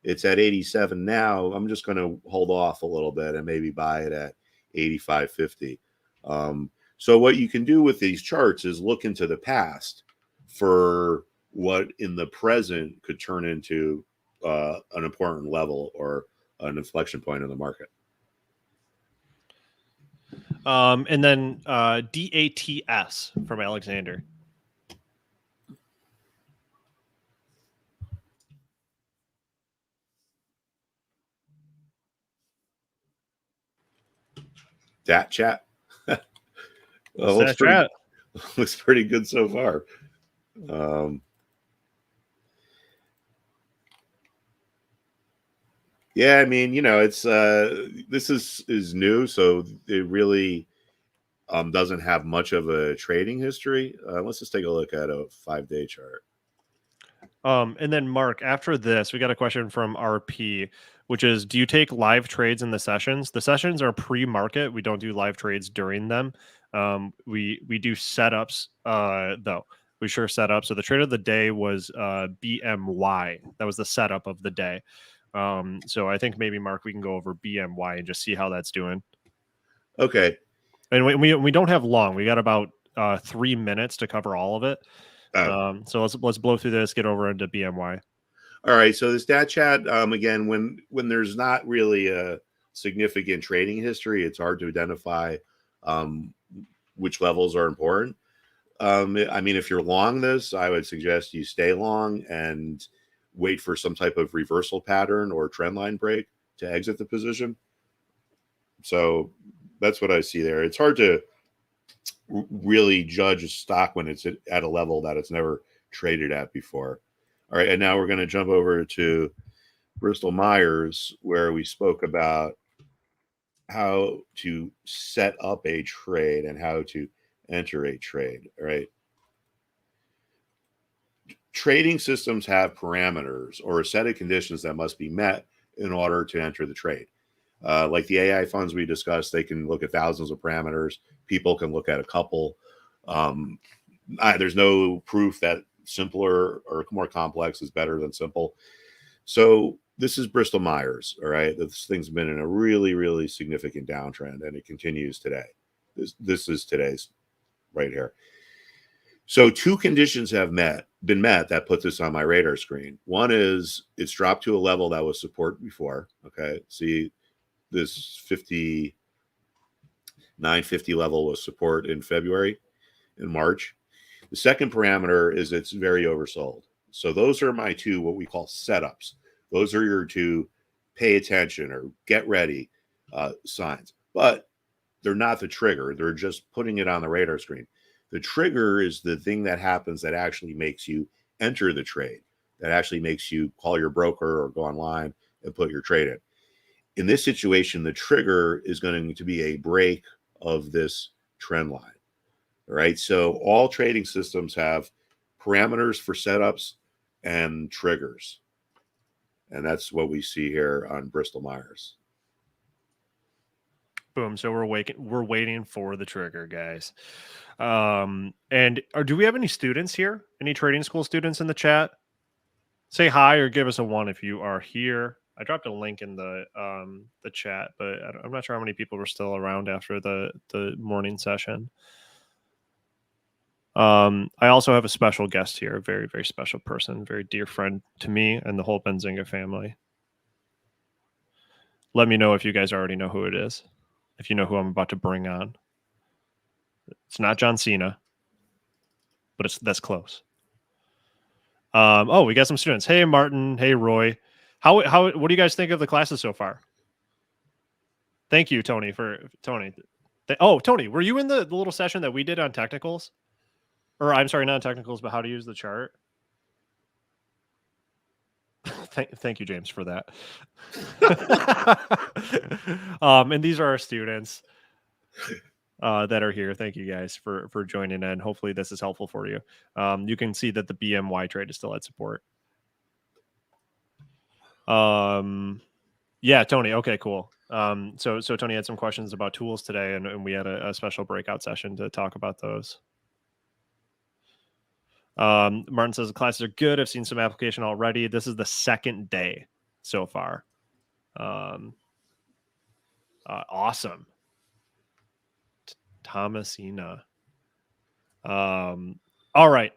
it's at 87 now. I'm just going to hold off a little bit and maybe buy it at 85.50. So what you can do with these charts is look into the past for what in the present could turn into an important level or an inflection point in the market. And then DATS from Alexander. Dat chat. Well, looks pretty good so far. Yeah, I mean, it's this is new, so it really doesn't have much of a trading history. Let's just take a look at a 5-day chart. And then Mark, after this, we got a question from RP, which is, do you take live trades in the sessions? The sessions are pre-market. We don't do live trades during them. We do setups though. We sure set up. So the trade of the day was BMY. That was the setup of the day. So I think maybe Mark, we can go over BMY and just see how that's doing. Okay. And we don't have long. We got about 3 minutes to cover all of it. So let's blow through this, get over into BMY. All right. So the stat chat, again, when there's not really a significant trading history, it's hard to identify which levels are important. I mean, if you're long this, I would suggest you stay long and wait for some type of reversal pattern or trend line break to exit the position. So that's what I see there. It's hard to really judge a stock when it's at a level that it's never traded at before. All right, and now we're going to jump over to BristolMyers, where we spoke about how to set up a trade and how to enter a trade. All right. Trading systems have parameters or a set of conditions that must be met in order to enter the trade. Like the AI funds we discussed, they can look at thousands of parameters. People can look at a couple. There's no proof that simpler or more complex is better than simple. So this is BristolMyers, all right? This thing's been in a really, really significant downtrend, and it continues today. This is today's right here. So two conditions have been met that put this on my radar screen. One is it's dropped to a level that was support before. Okay, see this 950 level was support in February, in March. The second parameter is it's very oversold. So those are my two, what we call setups. Those are your two pay attention or get ready signs. But they're not the trigger. They're just putting it on the radar screen. The trigger is the thing that happens that actually makes you enter the trade, that actually makes you call your broker or go online and put your trade in. In this situation, the trigger is going to be a break of this trend line. All right. So all trading systems have parameters for setups and triggers. And that's what we see here on BristolMyers. Boom. So we're waiting for the trigger, guys. And do we have any students here? Any trading school students in the chat? Say hi or give us a 1 if you are here. I dropped a link in the chat, but I'm not sure how many people were still around after the morning session. I also have a special guest here, a very, very special person, very dear friend to me and the whole Benzinga family. Let me know if you guys already know who it is. if you know who I'm about to bring on. It's not John Cena, but that's close. Oh, we got some students. Hey, Martin. Hey, Roy. What do you guys think of the classes so far? Thank you, Tony, Tony. Tony, were you in the little session that we did on technicals? Or I'm sorry, not technicals, but how to use the chart? Thank you, James, for that. And these are our students that are here. Thank you guys for joining in. Hopefully this is helpful for you. You can see that the BMY trade is still at support. Yeah, Tony. Okay, cool. So Tony had some questions about tools today, and we had a special breakout session to talk about those. Martin says the classes are good. I've seen some application already. This is the second day so far. Awesome. Thomasina. All right.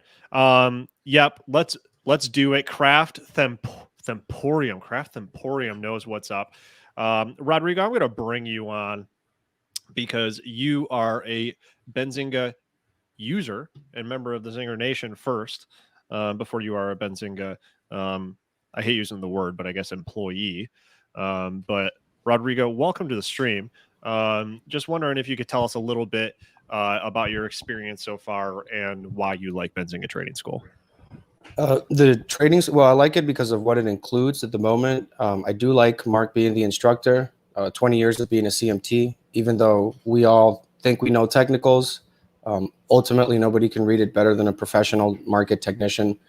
Yep. Let's do it. Craft Themporium. Craft Themporium knows what's up. Rodrigo, I'm going to bring you on because you are a Benzinga user and member of the Zinger Nation first, before you are a Benzinga. I hate using the word, but I guess employee. But Rodrigo, welcome to the stream. Just wondering if you could tell us a little bit about your experience so far and why you like Benzinga Trading School. The trading, well, I like it because of what it includes at the moment. I do like Mark being the instructor, 20 years of being a CMT, even though we all think we know technicals. Ultimately, nobody can read it better than a professional market technician.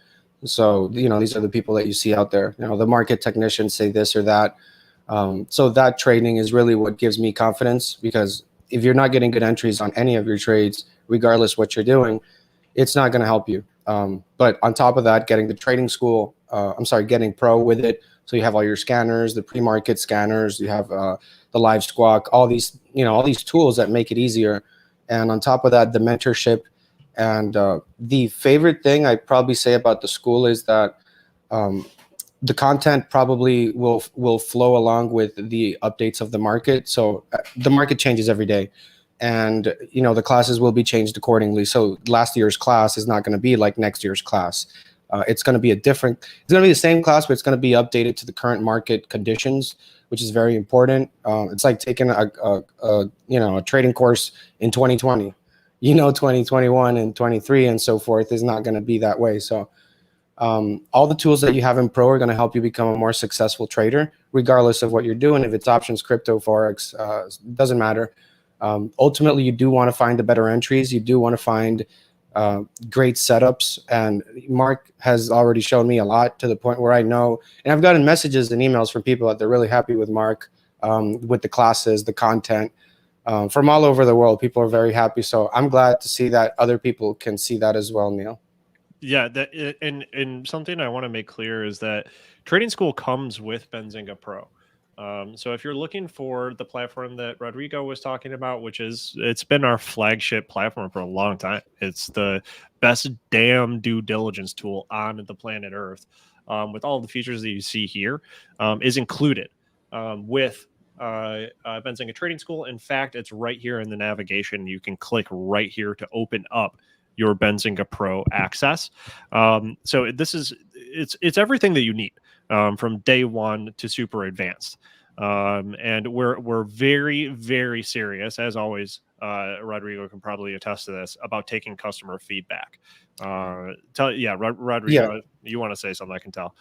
So, these are the people that you see out there. The market technicians say this or that. So that training is really what gives me confidence, because if you're not getting good entries on any of your trades, regardless what you're doing, it's not going to help you. But on top of that, getting the trading school, getting pro with it. So you have all your scanners, the pre-market scanners, you have the live squawk, all these tools that make it easier. And on top of that, the mentorship. And the favorite thing I'd probably say about the school is that the content probably will flow along with the updates of the market. So the market changes every day. And, the classes will be changed accordingly. So last year's class is not going to be like next year's class. It's going to be it's going to be the same class, but it's going to be updated to the current market conditions, which is very important. It's like taking a trading course in 2020. 2021 and 23 and so forth is not going to be that way. So all the tools that you have in Pro are going to help you become a more successful trader, regardless of what you're doing. If it's options, crypto, Forex, doesn't matter. Ultimately, you do want to find the better entries. You do want to find great setups. And Mark has already shown me a lot, to the point where I know, and I've gotten messages and emails from people that they're really happy with Mark, with the classes, the content. From all over the world, people are very happy. So I'm glad to see that other people can see that as well, Neil. Yeah, and something I want to make clear is that Trading School comes with Benzinga Pro. So if you're looking for the platform that Rodrigo was talking about, it's been our flagship platform for a long time. It's the best damn due diligence tool on the planet Earth, with all the features that you see here, is included with Benzinga Trading School. In fact, it's right here in the navigation. You can click right here to open up your Benzinga Pro access. So it's everything that you need, from day one to super advanced. And we're very, very serious, as always. Rodrigo can probably attest to this, about taking customer feedback. Rodrigo, yeah. You want to say something? I can tell.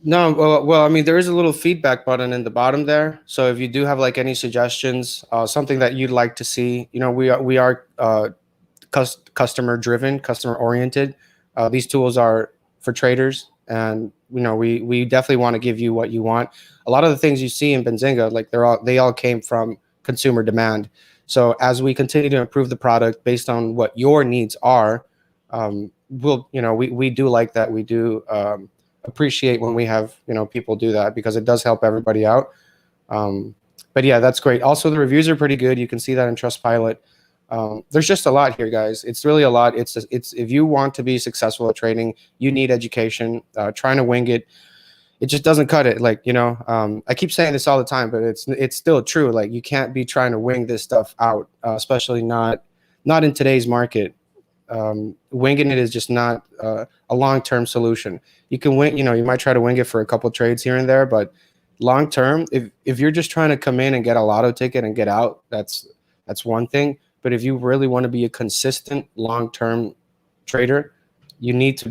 No, well, I mean, there is a little feedback button in the bottom there. So if you do have like any suggestions, something that you'd like to see, we are customer driven, customer oriented. These tools are for traders, and we definitely want to give you what you want. A lot of the things you see in Benzinga, like they all came from consumer demand. So as we continue to improve the product based on what your needs are, we do like that. We do appreciate when we have people do that, because it does help everybody out. But yeah, that's great. Also, the reviews are pretty good. You can see that in Trustpilot. There's just a lot here, guys. It's really a lot. It's if you want to be successful at trading, you need education. Trying to wing it it just doesn't cut it. Like, I keep saying this all the time, but it's still true. Like, you can't be trying to wing this stuff out, especially not in today's market. Winging it is just not a long-term solution. You can wing, you might try to wing it for a couple trades here and there, but long-term, if you're just trying to come in and get a lotto ticket and get out, that's one thing. But if you really want to be a consistent long-term trader, you need to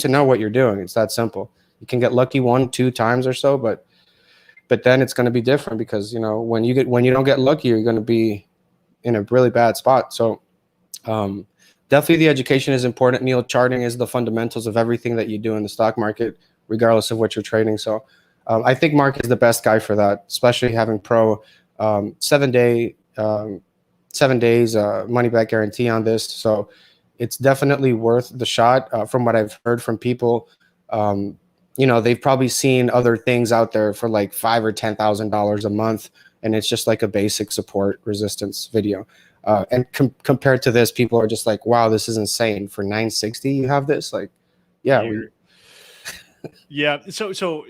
know what you're doing. It's that simple. You can get lucky 1-2 times or so, but then it's going to be different because, when you don't get lucky, you're going to be in a really bad spot. So definitely the education is important. Neil, charting is the fundamentals of everything that you do in the stock market, regardless of what you're trading. So I think Mark is the best guy for that, especially having pro 7 days money back guarantee on this. So it's definitely worth the shot. From what I've heard from people, they've probably seen other things out there for like $5,000 or $10,000 a month, and it's just like a basic support resistance video. And compared to this, people are just like, "Wow, this is insane! For $960, you have this?" Like, yeah, yeah. So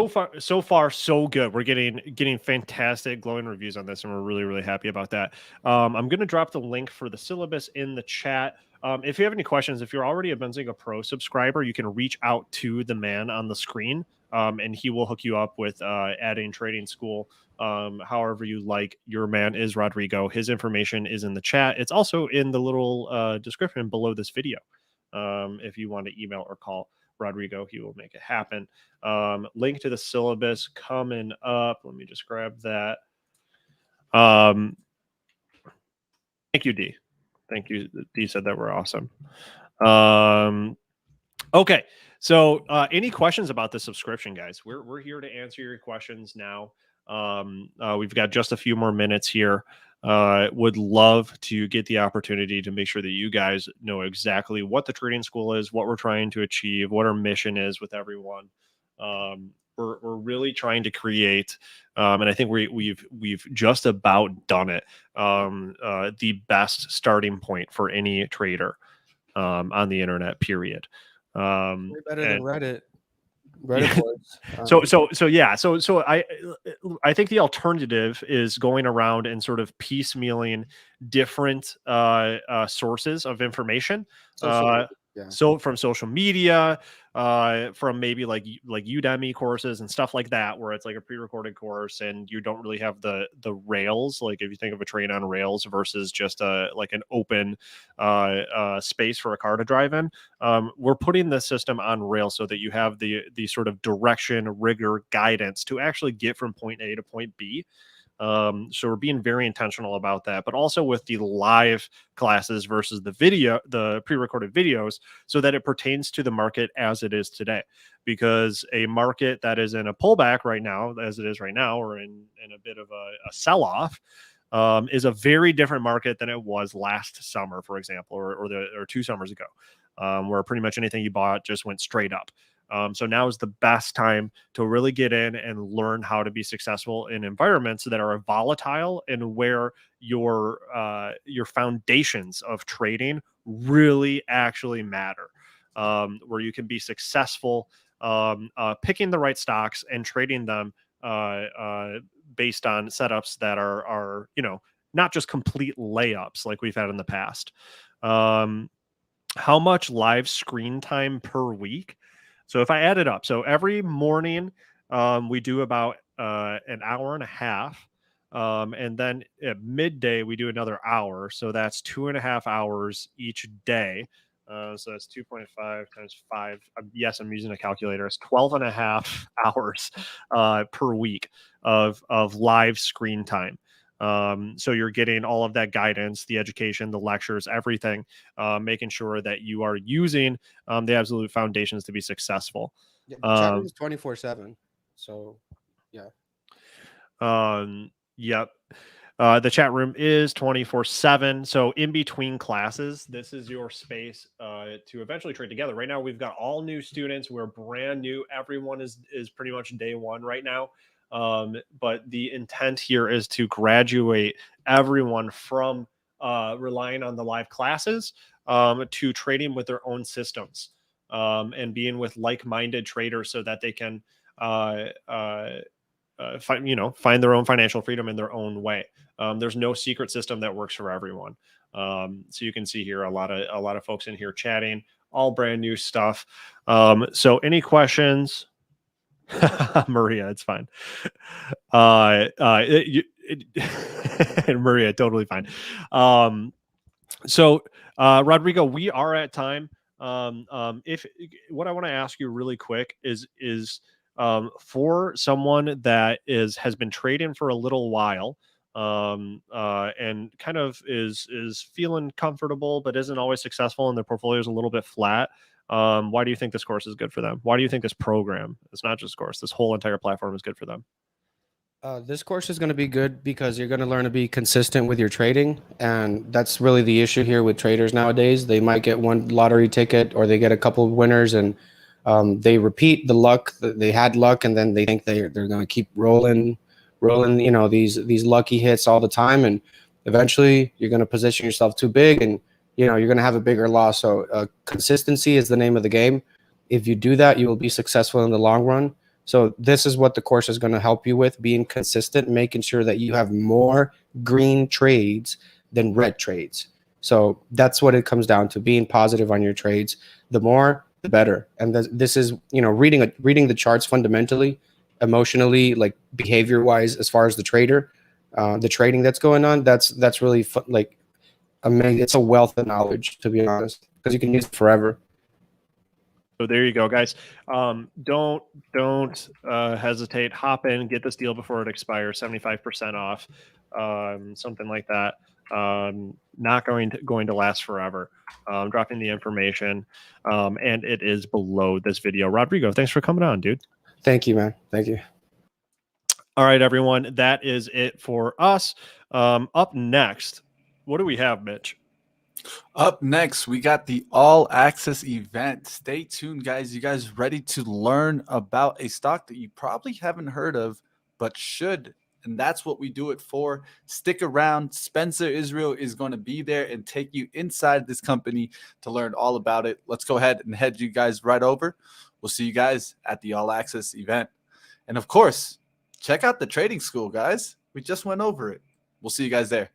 far, so good. We're getting fantastic, glowing reviews on this, and we're really, really happy about that. I'm going to drop the link for the syllabus in the chat. If you have any questions, if you're already a Benzinga Pro subscriber, you can reach out to the man on the screen, and he will hook you up with adding trading school. However you like. Your man is Rodrigo. His information is in the chat. It's also in the little description below this video. If you want to email or call Rodrigo, he will make it happen. Link to the syllabus coming up. Let me just grab that. Thank you, D. Thank you. D said that we're awesome. Okay. So any questions about the subscription, guys? We're here to answer your questions now. We've got just a few more minutes here. Would love to get the opportunity to make sure that you guys know exactly what the trading school is, what we're trying to achieve, what our mission is with everyone. We're really trying to create, and I think we've just about done it. The best starting point for any trader on the internet. Period. way better than Reddit. Yeah. Boards. So I think the alternative is going around and sort of piecemealing different sources of information. So from social media, from maybe like Udemy courses and stuff like that, where it's like a pre-recorded course and you don't really have the rails. Like if you think of a train on rails versus just like an open space for a car to drive in, we're putting the system on rails so that you have the sort of direction, rigor, guidance to actually get from point A to point B. So we're being very intentional about that, but also with the live classes versus the pre-recorded videos, so that it pertains to the market as it is today. Because a market that is in a pullback right now, as it is right now, or in a bit of a sell-off, is a very different market than it was last summer, for example, or 2 summers ago, where pretty much anything you bought just went straight up. So now is the best time to really get in and learn how to be successful in environments that are volatile and where your foundations of trading really actually matter, where you can be successful picking the right stocks and trading them based on setups that are not just complete layups like we've had in the past. How much live screen time per week? So if I add it up, so every morning we do about an hour and a half. And then at midday, we do another hour. So that's 2.5 hours each day. So that's 2.5 times 5. Yes, I'm using a calculator. It's 12.5 hours per week of live screen time. So you're getting all of that guidance, the education, the lectures, everything, making sure that you are using the absolute foundations to be successful. Chat room is 24/7. So yeah. Yep. The chat room is 24/7. So in between classes, this is your space to eventually trade together. Right now, we've got all new students. We're brand new. Everyone is pretty much day one right now. But the intent here is to graduate everyone from relying on the live classes to trading with their own systems. and being with like-minded traders so that they can find their own financial freedom in their own way. There's no secret system that works for everyone. So you can see here a lot of folks in here chatting, all brand new stuff. So any questions? Maria, it's fine. Maria, totally fine. So Rodrigo, we are at time. If what I want to ask you really quick is for someone that has been trading for a little while, and kind of is feeling comfortable but isn't always successful, and their portfolio is a little bit flat. Why do you think this course is good for them? Why do you think this program, it's not just course, this whole entire platform is good for them? This course is going to be good because you're going to learn to be consistent with your trading. And that's really the issue here with traders nowadays. They might get one lottery ticket or they get a couple of winners and they repeat the luck. They had luck and then they think they're going to keep rolling, these lucky hits all the time. And eventually you're going to position yourself too big and, you're going to have a bigger loss. So consistency is the name of the game. If you do that, you will be successful in the long run. So this is what the course is going to help you with, being consistent, making sure that you have more green trades than red trades. So that's what it comes down to, being positive on your trades. The more, the better. And this is, reading the charts fundamentally, emotionally, like behavior-wise, as far as the trader, the trading that's going on, that's really fun, like amazing. It's a wealth of knowledge, to be honest, because you can use it forever. So there you go, guys. Don't hesitate. Hop in, get this deal before it expires. 75% off, something like that. Not going to last forever. Dropping the information, and it is below this video. Rodrigo, thanks for coming on, dude. Thank you, man. Thank you. All right, everyone. That is it for us. Up next, what do we have, Mitch? Up next, we got the All Access event. Stay tuned, guys. You guys ready to learn about a stock that you probably haven't heard of, but should? And that's what we do it for. Stick around. Spencer Israel is going to be there and take you inside this company to learn all about it. Let's go ahead and head you guys right over. We'll see you guys at the All Access event. And of course, check out the trading school, guys. We just went over it. We'll see you guys there.